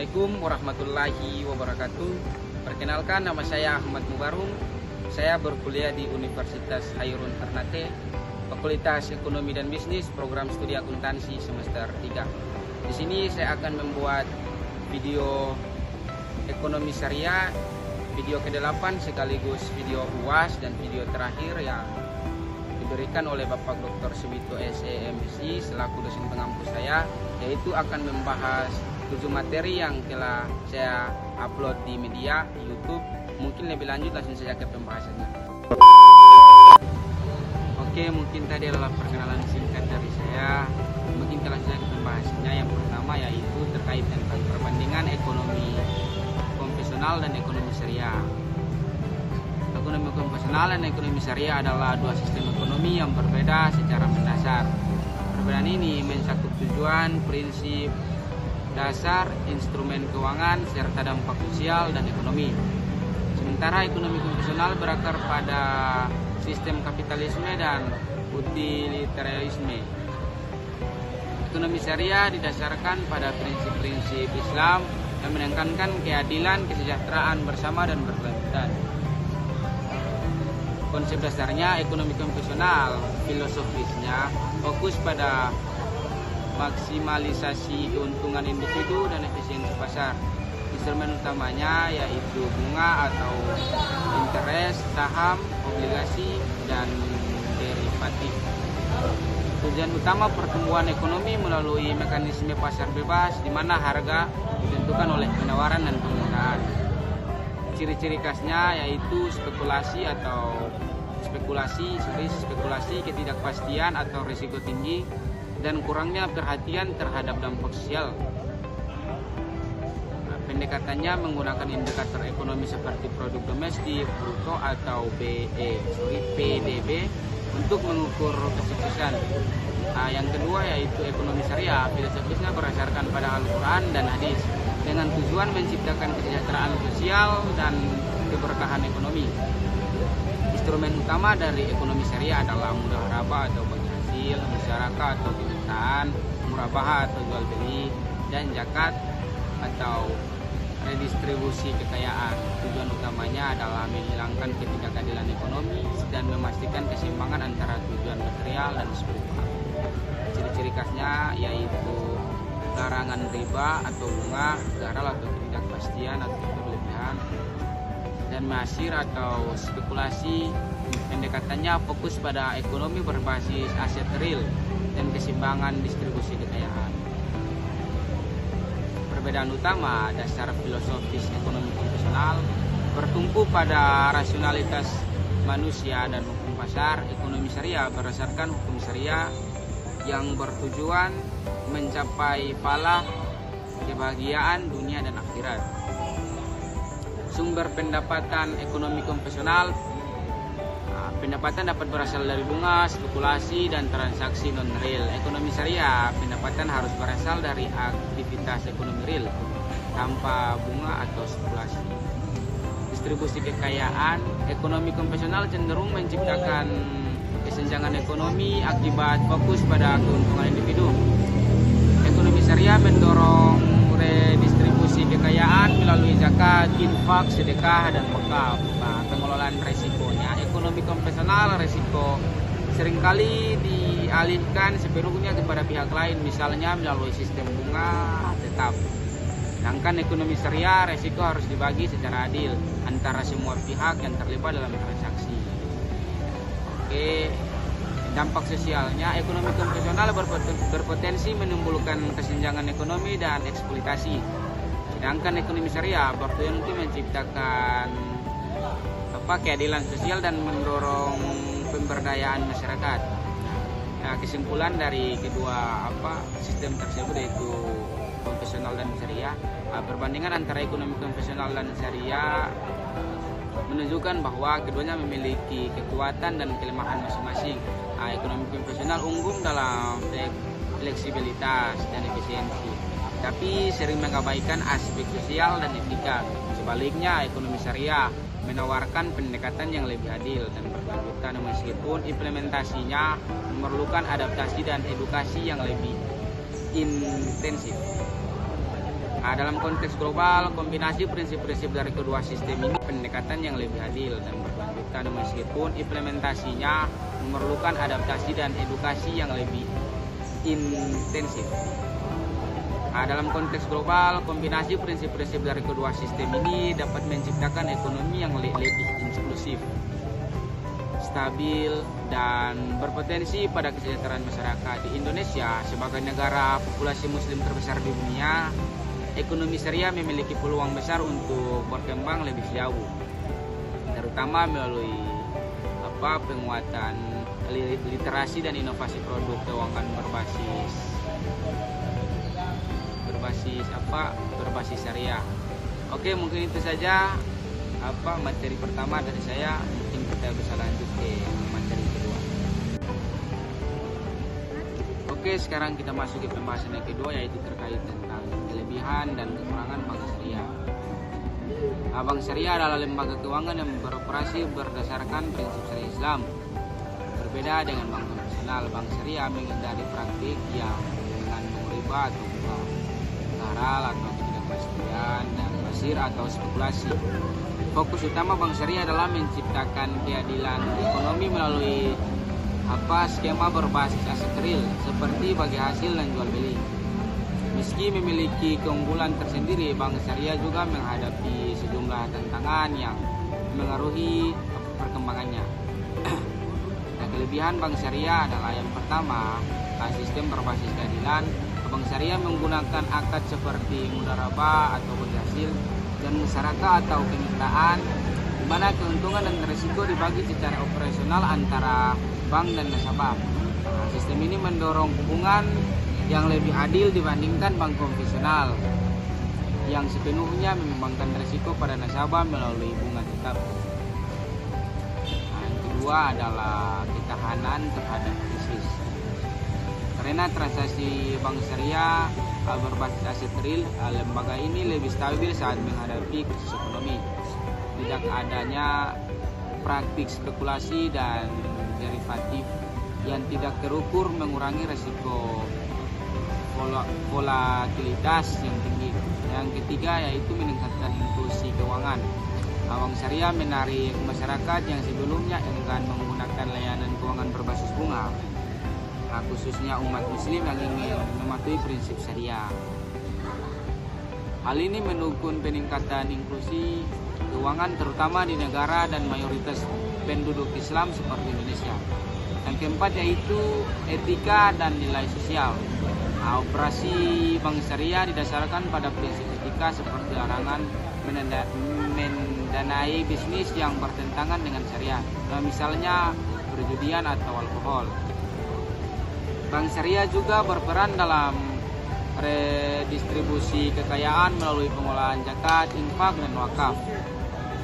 Assalamualaikum warahmatullahi wabarakatuh. Perkenalkan, nama saya Ahmad Mubarung. Saya berkuliah di Universitas Hairun Ternate, Fakultas Ekonomi dan Bisnis, program studi akuntansi semester 3. Di sini saya akan membuat video ekonomi syariah, video ke-8 sekaligus video UAS dan video terakhir yang diberikan oleh Bapak Dr. Subito SE MSI selaku dosen pengampu saya, yaitu akan membahas 7 materi yang telah saya upload di media YouTube. Mungkin lebih lanjut langsung saja ke pembahasannya. Oke, mungkin tadi adalah perkenalan singkat dari saya. Mungkin telah saya ke pembahasannya. Yang pertama yaitu terkait tentang perbandingan ekonomi konvensional dan ekonomi syariah. Ekonomi konvensional dan ekonomi syariah adalah dua sistem ekonomi yang berbeda secara mendasar. Perbedaan ini mencakup tujuan, prinsip dasar, instrumen keuangan, serta dampak sosial dan ekonomi. Sementara ekonomi konvensional berakar pada sistem kapitalisme dan utilitarianisme. Ekonomi syariah didasarkan pada prinsip-prinsip Islam yang menekankan keadilan, kesejahteraan bersama dan berkelanjutan. Konsep dasarnya ekonomi konvensional, filosofisnya fokus pada maksimalisasi keuntungan individu dan efisiensi pasar. Instrumen utamanya yaitu bunga atau interest, saham, obligasi, dan derivatif. Tujuan utama pertumbuhan ekonomi melalui mekanisme pasar bebas di mana harga ditentukan oleh penawaran dan permintaan. Ciri-ciri khasnya yaitu spekulasi, ketidakpastian atau risiko tinggi, dan kurangnya perhatian terhadap dampak sosial. Pendekatannya menggunakan indikator ekonomi seperti produk domestik bruto atau PDB untuk mengukur kesuksesan. Yang kedua yaitu ekonomi syariah. Filosofisnya berdasarkan pada Al-Quran dan hadis dengan tujuan menciptakan kesejahteraan sosial dan keberkahan ekonomi. Instrumen utama dari ekonomi syariah adalah mudharabah atau bagi hasil, musyarakah atau pemisahan, murabahah atau jual beli, dan zakat atau redistribusi kekayaan. Tujuan utamanya adalah menghilangkan ketidakadilan ekonomi dan memastikan keseimbangan antara tujuan material dan spiritual. Ciri-ciri khasnya yaitu larangan riba atau bunga, garal atau ketidakpastian atau berlebihan, dan masir atau spekulasi. Pendekatannya fokus pada ekonomi berbasis aset real dan keseimbangan distribusi kekayaan. Perbedaan utama dasar filosofis ekonomi konvensional bertumpu pada rasionalitas manusia dan hukum pasar. Ekonomi syariah berdasarkan hukum syariah yang bertujuan mencapai falah, kebahagiaan dunia dan akhirat. Sumber pendapatan ekonomi konvensional, pendapatan dapat berasal dari bunga, spekulasi, dan transaksi non-real. Ekonomi syariah, pendapatan harus berasal dari aktivitas ekonomi real tanpa bunga atau spekulasi. Distribusi kekayaan, ekonomi konvensional cenderung menciptakan kesenjangan ekonomi akibat fokus pada keuntungan individu. Ekonomi syariah mendorong redistribusi kekayaan melalui zakat, infak, sedekah, dan wakaf. Pengelolaan resikonya, ekonomi konvensional resiko seringkali dialihkan sepenuhnya kepada pihak lain, misalnya melalui sistem bunga tetap. Sedangkan ekonomi syariah resiko harus dibagi secara adil antara semua pihak yang terlibat dalam transaksi. Oke, dampak sosialnya, ekonomi konvensional berpotensi menimbulkan kesenjangan ekonomi dan eksploitasi. Sedangkan ekonomi syariah bertujuan untuk menciptakan keadilan sosial dan mendorong pemberdayaan masyarakat. Nah, kesimpulan dari kedua sistem tersebut yaitu konvensional dan syariah, perbandingan antara ekonomi konvensional dan syariah menunjukkan bahwa keduanya memiliki kekuatan dan kelemahan masing-masing. Ekonomi konvensional unggul dalam fleksibilitas dan efisiensi, tapi sering mengabaikan aspek sosial dan etika. Sebaliknya, ekonomi syariah menawarkan pendekatan yang lebih adil dan berkelanjutan meskipun implementasinya memerlukan adaptasi dan edukasi yang lebih intensif. Dalam konteks global, kombinasi prinsip-prinsip dari kedua sistem ini pendekatan yang lebih adil dan berkelanjutan meskipun implementasinya memerlukan adaptasi dan edukasi yang lebih intensif. Dalam konteks global, kombinasi prinsip-prinsip dari kedua sistem ini dapat menciptakan ekonomi yang lebih inklusif, stabil, dan berpotensi pada kesejahteraan masyarakat. Di Indonesia, sebagai negara populasi muslim terbesar di dunia, ekonomi syariah memiliki peluang besar untuk berkembang lebih jauh, terutama melalui penguatan literasi dan inovasi produk keuangan berbasis syariah. Oke, mungkin itu saja materi pertama dari saya. Mungkin kita bisa lanjut ke materi kedua. Oke, sekarang kita masuk ke pembahasan yang kedua, yaitu terkait tentang kelebihan dan kekurangan bank syariah. Bank syariah adalah lembaga keuangan yang beroperasi berdasarkan prinsip syariah Islam. Berbeda dengan bank konvensional, bank syariah menghindari praktik yang mengandung riba atau bunga haram atau ketidakpastian dan pasir atau spekulasi. Fokus utama bank syariah adalah menciptakan keadilan ekonomi melalui skema berbasis aset real seperti bagi hasil dan jual beli. Meski memiliki keunggulan tersendiri, bank syariah juga menghadapi sejumlah tantangan yang mengaruhi perkembangannya. Kelebihan bank syariah adalah yang pertama, sistem berbasis keadilan. Bank syariah menggunakan akad seperti mudharabah atau bagi hasil dan musyarakah atau kemitraan, di mana keuntungan dan risiko dibagi secara operasional antara bank dan nasabah. Sistem ini mendorong hubungan yang lebih adil dibandingkan bank konvensional yang sepenuhnya membebankan risiko pada nasabah melalui bunga tetap. Yang kedua adalah ketahanan terhadap krisis. Karena transaksi bank syariah berbasis aset real, lembaga ini lebih stabil saat menghadapi krisis ekonomi. Tidak adanya praktik spekulasi dan derivatif yang tidak terukur mengurangi risiko volatilitas yang tinggi. Yang ketiga yaitu meningkatkan inklusi keuangan. Bank syariah menarik masyarakat yang sebelumnya enggan menggunakan layanan keuangan berbasis bunga, khususnya umat muslim yang ingin mematuhi prinsip syariah. Hal ini mendukung peningkatan inklusi keuangan terutama di negara dan mayoritas penduduk Islam seperti Indonesia. Yang keempat yaitu etika dan nilai sosial. Operasi bank syariah didasarkan pada prinsip etika seperti larangan mendanai bisnis yang bertentangan dengan syariah, misalnya perjudian atau alkohol. Bank syariah juga berperan dalam redistribusi kekayaan melalui pengolahan zakat, infak, dan wakaf.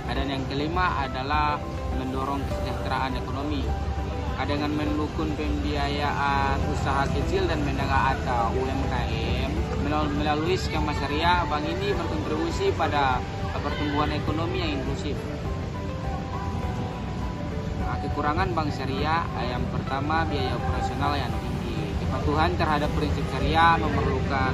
Dan yang kelima adalah mendorong kesejahteraan ekonomi dengan mendukung pembiayaan usaha kecil dan menengah atau UMKM melalui skema syariah. Bank ini berkontribusi pada pertumbuhan ekonomi yang inklusif. Kekurangan bank syariah, yang pertama biaya operasional yang tinggi. Kepatuhan terhadap prinsip syariah memerlukan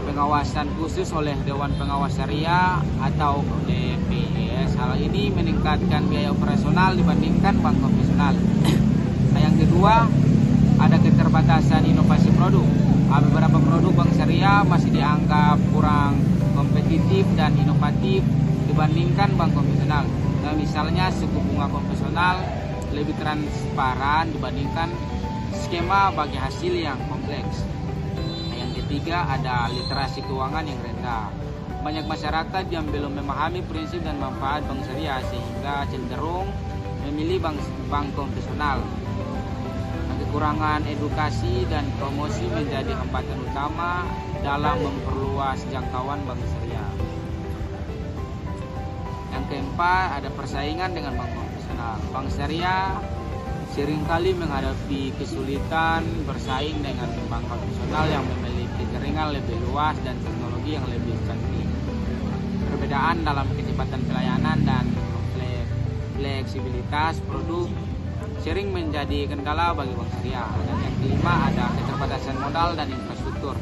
pengawasan khusus oleh Dewan Pengawas Syariah atau DPS. Hal ini meningkatkan biaya operasional dibandingkan bank konvensional. Yang kedua, ada keterbatasan inovasi produk. Beberapa produk bank syariah masih dianggap kurang kompetitif dan inovatif dibandingkan bank konvensional. Misalnya suku bunga konvensional lebih transparan dibandingkan skema bagi hasil yang kompleks. Yang ketiga, ada literasi keuangan yang rendah. Banyak masyarakat yang belum memahami prinsip dan manfaat bank syariah sehingga cenderung memilih bank konvensional. Kekurangan edukasi dan promosi menjadi hambatan utama dalam memperluas jangkauan bank syariah. Yang keempat, ada persaingan dengan bank konvensional. Bank syariah seringkali menghadapi kesulitan bersaing dengan bank konvensional yang memiliki jaringan lebih luas dan teknologi yang lebih canggih. Perbedaan dalam kecepatan pelayanan dan fleksibilitas produk sering menjadi kendala bagi bank syariah. Dan yang kelima, ada keterbatasan modal dan infrastruktur.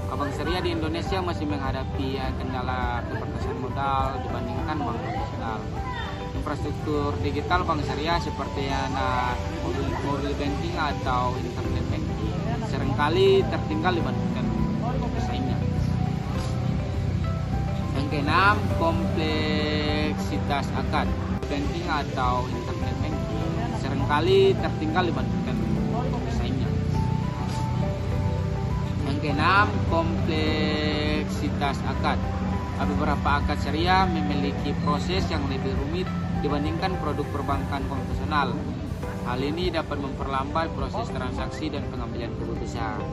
Bank syariah di Indonesia masih menghadapi kendala keterbatasan modal dibandingkan bank konvensional. Infrastruktur digital bank syariah seperti mobile banking atau internet banking seringkali tertinggal dibandingkan pesaingnya. Yang keenam, kompleksitas akad banking atau internet banking seringkali tertinggal dibandingkan pesaingnya. Yang keenam, kompleksitas akad. Beberapa akad syariah memiliki proses yang lebih rumit dibandingkan produk perbankan konvensional. Hal ini dapat memperlambat proses transaksi dan pengambilan keputusan.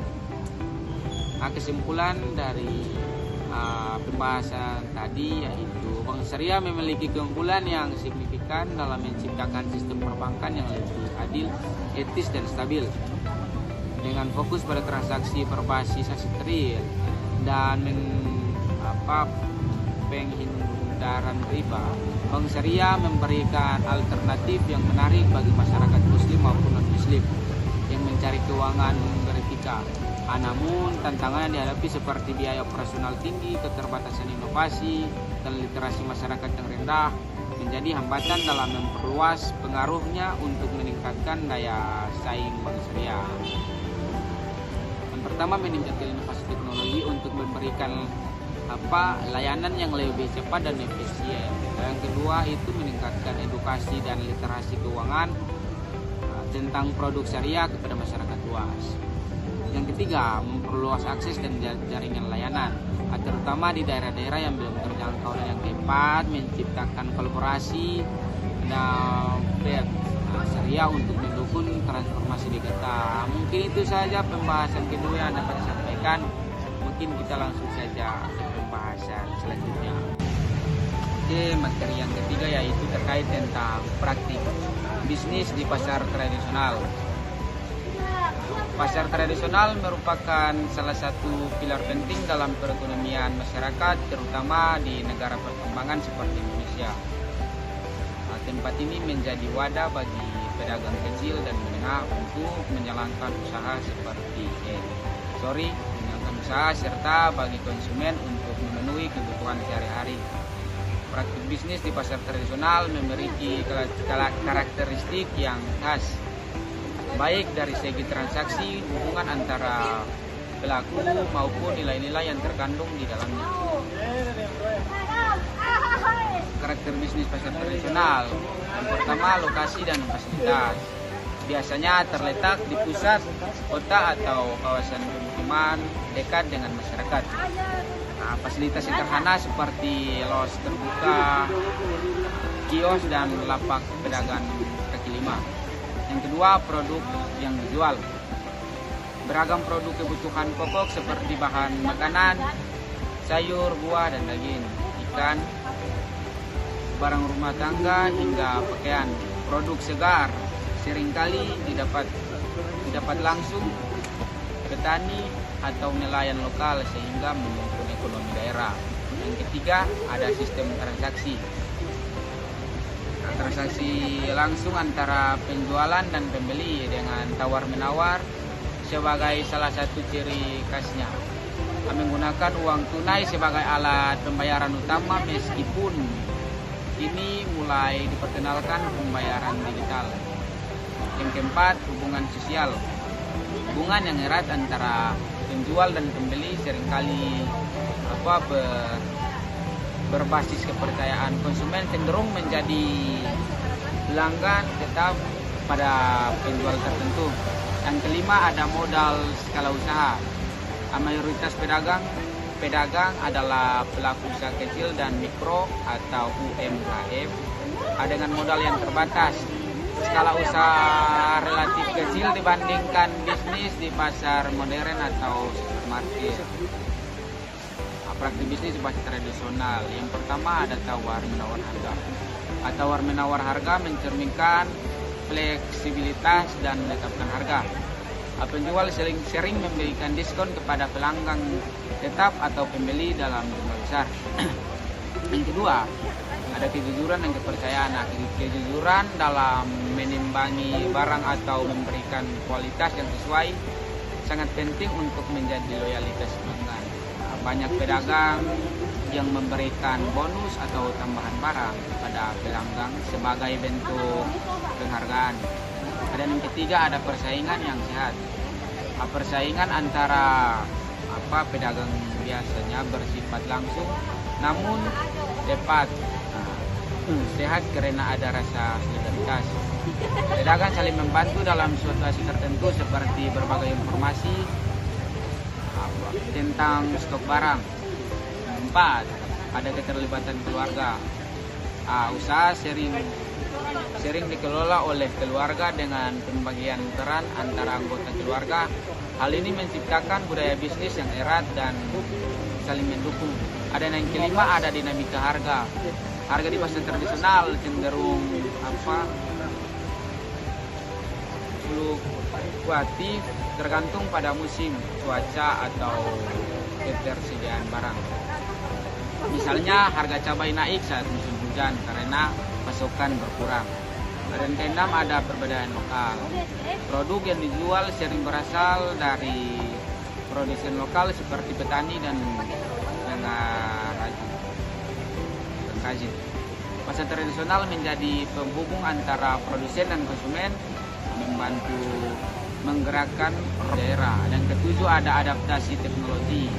Kesimpulan dari pembahasan tadi yaitu bank syariah memiliki keunggulan yang signifikan dalam menciptakan sistem perbankan yang lebih adil, etis, dan stabil. Dengan fokus pada transaksi berbasis aset real dan penghindaran riba, bank syariah memberikan alternatif yang menarik bagi masyarakat muslim maupun non-muslim yang mencari keuangan beretika. Namun tantangan yang dihadapi seperti biaya operasional tinggi, keterbatasan inovasi, dan literasi masyarakat yang rendah menjadi hambatan dalam memperluas pengaruhnya untuk meningkatkan daya saing bank syariah. Yang pertama, meningkatkan inovasi teknologi untuk memberikan layanan yang lebih cepat dan efisien. Yang kedua itu meningkatkan edukasi dan literasi keuangan tentang produk syariah kepada masyarakat luas. Yang ketiga, memperluas akses dan jaringan layanan, terutama di daerah-daerah yang belum terjangkau. Dan yang keempat, menciptakan kolaborasi dan syariah untuk mendukung transformasi digital. Mungkin itu saja pembahasan kedua yang dapat disampaikan. Mungkin kita langsung saja ke pembahasan selanjutnya. Oke, materi yang ketiga yaitu terkait tentang praktik bisnis di pasar tradisional. Pasar tradisional merupakan salah satu pilar penting dalam perekonomian masyarakat, terutama di negara perkembangan seperti Indonesia. Tempat ini menjadi wadah bagi pedagang kecil dan menengah untuk menjalankan usaha usaha serta bagi konsumen untuk memenuhi kebutuhan sehari-hari. Praktik bisnis di pasar tradisional memiliki karakteristik yang khas, baik dari segi transaksi, hubungan antara pelaku maupun nilai-nilai yang terkandung di dalamnya. Karakter bisnis pasar tradisional, yang pertama, lokasi dan fasilitas. Biasanya terletak di pusat kota atau kawasan pemukiman dekat dengan masyarakat. Fasilitas sederhana seperti los terbuka, kios, dan lapak pedagang kaki lima. Yang kedua, produk yang dijual. Beragam produk kebutuhan pokok seperti bahan makanan, sayur, buah, dan daging, ikan, barang rumah tangga, hingga pakaian. Produk segar seringkali didapat langsung petani atau nelayan lokal sehingga mendukung ekonomi daerah. Yang ketiga, ada sistem transaksi. Transaksi langsung antara penjualan dan pembeli dengan tawar-menawar sebagai salah satu ciri khasnya. Menggunakan uang tunai sebagai alat pembayaran utama meskipun ini mulai diperkenalkan pembayaran digital. Yang keempat, hubungan sosial. Hubungan yang erat antara penjual dan pembeli seringkali berbasis kepercayaan. Konsumen cenderung menjadi pelanggan tetap pada penjual tertentu. Yang kelima, ada modal skala usaha. Mayoritas pedagang adalah pelaku usaha kecil dan mikro atau UMKM dengan modal yang terbatas. Skala usaha relatif kecil dibandingkan bisnis di pasar modern atau supermarket. Praktik bisnis di pasar tradisional. Yang pertama, ada tawar-menawar harga. Tawar-menawar harga mencerminkan fleksibilitas dan menetapkan harga. Penjual sering memberikan diskon kepada pelanggan tetap atau pembeli dalam jumlah besar. Yang kedua, ada kejujuran dan kepercayaan. Kejujuran dalam menimbangi barang atau memberikan kualitas yang sesuai sangat penting untuk menjadi loyalitas pelanggan. Banyak pedagang yang memberikan bonus atau tambahan barang kepada pelanggan sebagai bentuk penghargaan. Dan yang ketiga ada persaingan yang sehat. Persaingan antara pedagang biasanya bersifat langsung, namun dapat sehat karena ada rasa solidaritas. Pedagang saling membantu dalam situasi tertentu seperti berbagai informasi tentang stok barang. 4. Ada keterlibatan keluarga. Usaha sering dikelola oleh keluarga dengan pembagian peran antara anggota keluarga. Hal ini menciptakan budaya bisnis yang erat dan saling mendukung. Ada yang kelima, ada dinamika harga. Harga di pasar tradisional cenderung fluktuatif tergantung pada musim, cuaca atau ketersediaan barang. Misalnya harga cabai naik saat musim hujan karena pasokan berkurang. Dan keenam ada perbedaan lokal. Produk yang dijual sering berasal dari produsen lokal seperti petani dan pengrajin. Pasar tradisional menjadi penghubung antara produsen dan konsumen, membantu menggerakkan daerah. Dan ketujuh ada adaptasi teknologi.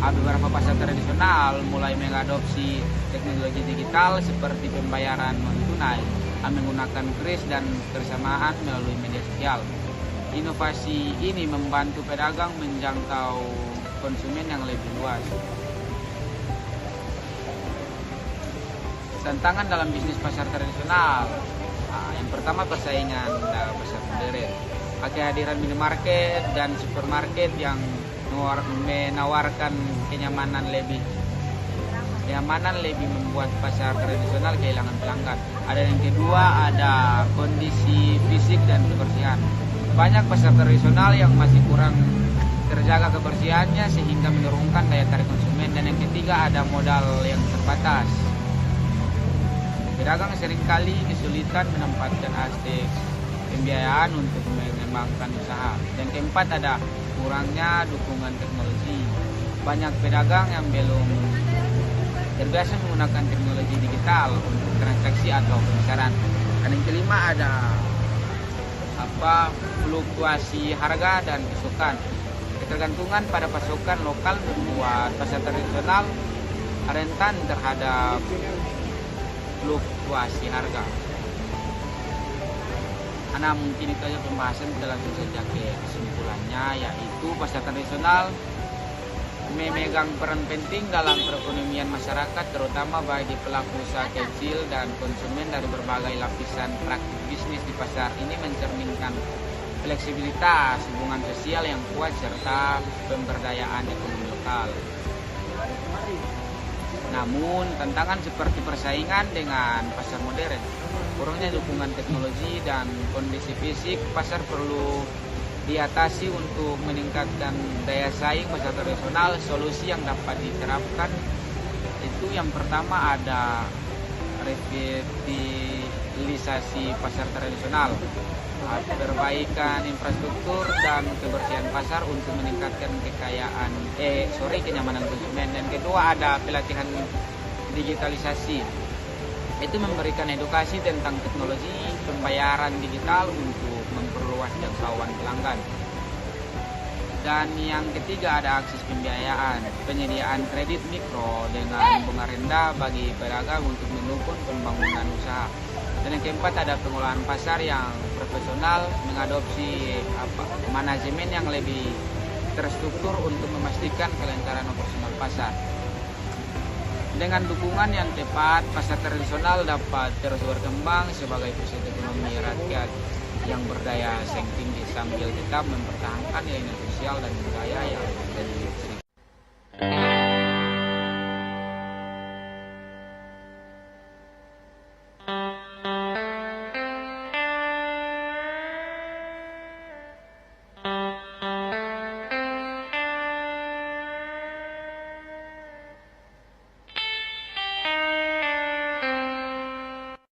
Beberapa pasar tradisional mulai mengadopsi teknologi digital seperti pembayaran non tunai, menggunakan kris dan kebersamaan melalui media sosial. Inovasi ini membantu pedagang menjangkau konsumen yang lebih luas. Tantangan dalam bisnis pasar tradisional. Yang pertama, persaingan dalam pasar modern. Kehadiran minimarket dan supermarket yang menawarkan kenyamanan lebih membuat pasar tradisional kehilangan pelanggan. Ada yang kedua, ada kondisi fisik dan kebersihan. Banyak pasar tradisional yang masih kurang terjaga kebersihannya sehingga menurunkan daya tarik konsumen. Dan yang ketiga, ada modal yang terbatas. Pedagang seringkali kesulitan menempatkan aspek pembiayaan untuk mengembangkan usaha. Dan keempat, ada kurangnya dukungan teknologi. Banyak pedagang yang belum terbiasa menggunakan teknologi digital untuk transaksi atau pemasaran. Dan yang kelima, ada fluktuasi harga dan pasokan. Ketergantungan pada pasokan lokal membuat pasar tradisional rentan terhadap fluktuasi harga. Mungkin itu aja pembahasan, kita langsung saja ke kesimpulannya, yaitu pasar tradisional memegang peran penting dalam perekonomian masyarakat, terutama bagi pelaku usaha kecil dan konsumen dari berbagai lapisan praktik bisnis. Di pasar ini mencerminkan fleksibilitas, hubungan sosial yang kuat, serta pemberdayaan ekonomi lokal. Namun, tantangan seperti persaingan dengan pasar modern, kurangnya dukungan teknologi, dan kondisi fisik pasar perlu diatasi untuk meningkatkan daya saing pasar tradisional. Solusi yang dapat diterapkan itu yang pertama ada revitalisasi pasar tradisional, perbaikan infrastruktur dan kebersihan pasar untuk meningkatkan kenyamanan konsumen. Dan kedua, ada pelatihan digitalisasi, itu memberikan edukasi tentang teknologi pembayaran digital untuk memperluas jangkauan pelanggan. Dan yang ketiga, ada akses pembiayaan, penyediaan kredit mikro dengan bunga rendah bagi pedagang untuk mendukung pembangunan usaha. Dan yang keempat, ada pengolahan pasar yang profesional, mengadopsi manajemen yang lebih terstruktur untuk memastikan kelancaran operasional pasar. Dengan dukungan yang tepat, pasar tradisional dapat terus berkembang sebagai pusat ekonomi rakyat yang berdaya saing tinggi sambil tetap mempertahankan nilai sosial dan budaya yang